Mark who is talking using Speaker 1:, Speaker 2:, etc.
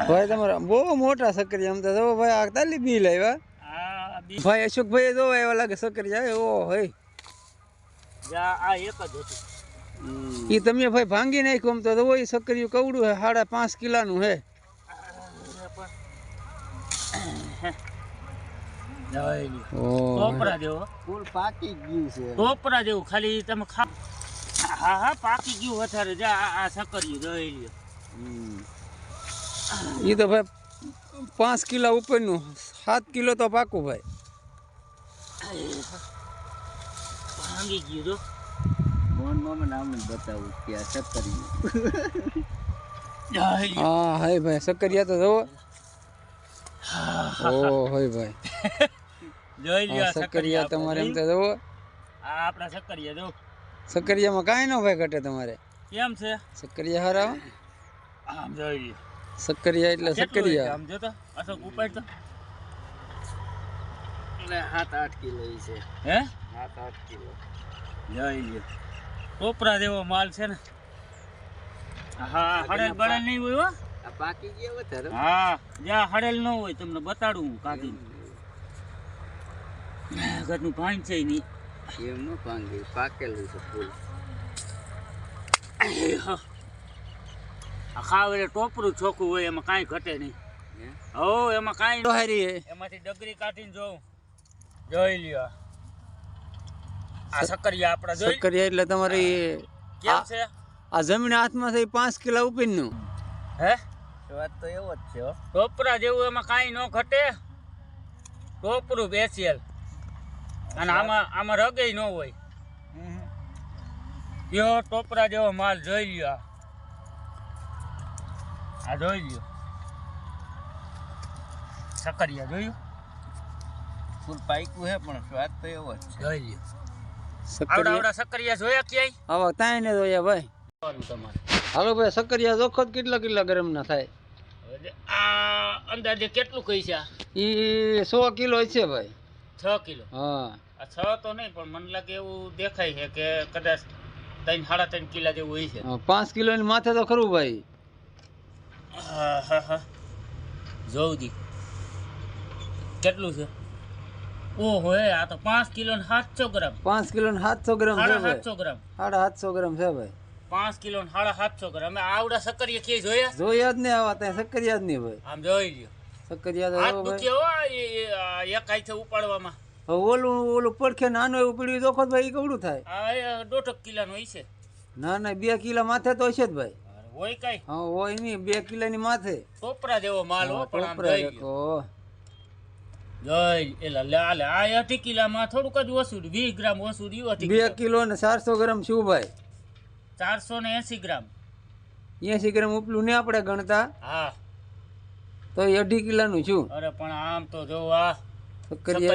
Speaker 1: ભાઈ તમારા બહુ મોટા સકરિયા. આમ તો જો ભાઈ આ તાલી બી લાવ્યા. ભાઈ અશોકભાઈ જો એવા લાગે સકરિયા. ઓ હોય
Speaker 2: આ એક જ હતું.
Speaker 1: એ તમે ભાઈ ભાંગી નાખ્યું. આમ તો જો એ સકરિયું કવડું હે 5.5 કિલોનું હે.
Speaker 2: ટોપરા જેવો
Speaker 3: ફૂલ પાકી ગયું છે.
Speaker 2: ટોપરા જેવું ખાલી તમે ખા. હા હા પાકી ગયું વધારે. જા આ સકરિયું જોઈ લ્યો.
Speaker 1: એ તો ભાઈ 5 કિલો ઉપરનું 7 કિલો તો પાકું ભાઈ.
Speaker 2: ભાંગી ગયું જો.
Speaker 3: ફોનમાં નામ બતાવું કે આ સકરિયું.
Speaker 1: હા હાય ભાઈ સકરિયા તો જોવો. ઓ હોય ભાઈ
Speaker 2: જોઈ લ્યો
Speaker 1: સકરિયા તમારે એમ તો જોવો.
Speaker 2: આ આપણા સકરિયા જો.
Speaker 1: સકરિયામાં કાંઈ ન ભાઈ ઘટે તમારે.
Speaker 2: કેમ છે
Speaker 1: સકરિયા હારા.
Speaker 2: આમ જોઈ લ્યો.
Speaker 1: સકરિયા એટલે સકરિયા.
Speaker 2: આમ જો તો અશોક ઉપાડ તો.
Speaker 3: એટલે 7-8 કિલો છે.
Speaker 2: હે
Speaker 3: 7-8 કિલો.
Speaker 2: જોઈ લ્યો. ટોપરા જેવો માલ છે ને. હા હડેલ બળેલ નહીં હોય હો.
Speaker 3: આ પાકી ગયા વધારે.
Speaker 2: હા જ્યાં હડેલ ન હોય તમને બતાડું હું કાઢીને. ઘરનું પાણી છે નહીં.
Speaker 3: એમ ન ભાંગે પાકેલું છે ફૂલ.
Speaker 2: ખાવ એટલે ટોપરું ચોખ્ખું હોય એમાં કાંઈ ઘટે નહીં. હો એમાં કાંઈ
Speaker 1: હારી હે.
Speaker 2: એમાંથી ડગરી કાઢીને જોઉં. જોઈ લ્યો આ સકરિયા આપણા જોઈ.
Speaker 1: સકરિયા એટલે તમારી
Speaker 2: કેમ છે
Speaker 1: આ જમીન હાથમાં છે 5 કિલો ઉપરનું.
Speaker 2: હે
Speaker 3: સ્વાદ તો એવો જ છે હો.
Speaker 2: ટોપરા જેવું એમાં કાંઈ ન ઘટે. ટોપરું બેસેલ અને આમાં રગે ન હોય. યો ટોપરા જેવો માલ જોઈ લ્યો. આ જોઈ લ્યો સકરિયા જોયું.
Speaker 3: ફૂલ પાક્યું હે પણ સ્વાદ તો એવો જ છે.
Speaker 2: જોઈ લ્યો
Speaker 1: સકરિયા
Speaker 2: આવડા સકરિયા જોયા ક્યાંય.
Speaker 1: આવા તાઈ ને જોયા ભાઈ.
Speaker 2: તમારે
Speaker 1: હાલો ભાઈ સકરિયા જોખો કેટલા ગ્રામ ના થાય.
Speaker 2: આ અંદાજે કેટલું કહી છે.
Speaker 1: એ 100 કિલો છે ભાઈ.
Speaker 2: 6 કિલો.
Speaker 1: હા
Speaker 2: આ 6 તો નહીં પણ મને લાગે એવું દેખાય છે કે કદાચ 3-3.5 કિલા જેવું હોય છે.
Speaker 1: 5 કિલો ની માથે તો ખરું ભાઈ.
Speaker 2: જોઉં દી કેટલું છે. ઓહો હે આ તો 5 કિલો ને 700 ગ્રામ.
Speaker 1: 5 કિલો ને 700 ગ્રામ છે ભાઈ.
Speaker 2: 750 ગ્રામ.
Speaker 1: 750 ગ્રામ છે ભાઈ.
Speaker 2: 5 કિલો ને 750 ગ્રામ. અમે આવડા સકરિયા ક્યાંય જોયા.
Speaker 1: જોયા જ નહીં આવા ત્યાં સકરિયા જ નહીં ભાઈ.
Speaker 2: આમ જોઈ લ્યો
Speaker 1: સકરિયા તો
Speaker 2: હાથ
Speaker 1: એવો ભાઈ.
Speaker 2: દુખ્યો હો એક હાથે ઉપાડવામાં.
Speaker 1: ઓલું પડખે નાનું એવું પડ્યું જોખો ભાઈ. એ કવડું થાય.
Speaker 2: આ 1.5 કિલાનું હોય છે.
Speaker 1: ના 2 કિલા માથે તો હશે જ ભાઈ.
Speaker 2: હોય કઈ
Speaker 1: હા હોય નહીં 2 કિલાની માથે.
Speaker 2: ટોપરા જેવો માલ હો પણ આમ
Speaker 1: ટોપરા
Speaker 2: જોઈ
Speaker 1: જેવો.
Speaker 2: લ્યો. જોઈ એલા લે આ 8 કિલામાં થોડુંક જ ઓછું 20 ગ્રામ ઓછું રહ્યું.
Speaker 1: 2 કિલો ને 400 ગ્રામ શું ભાઈ.
Speaker 2: 480 ગ્રામ.
Speaker 1: 80 ગ્રામ ઉપલું ને આપણે ગણતા
Speaker 2: હા
Speaker 1: તો 2.5 કિલાનું શું.
Speaker 2: અરે પણ આમ તો જો આ
Speaker 1: સકરિયા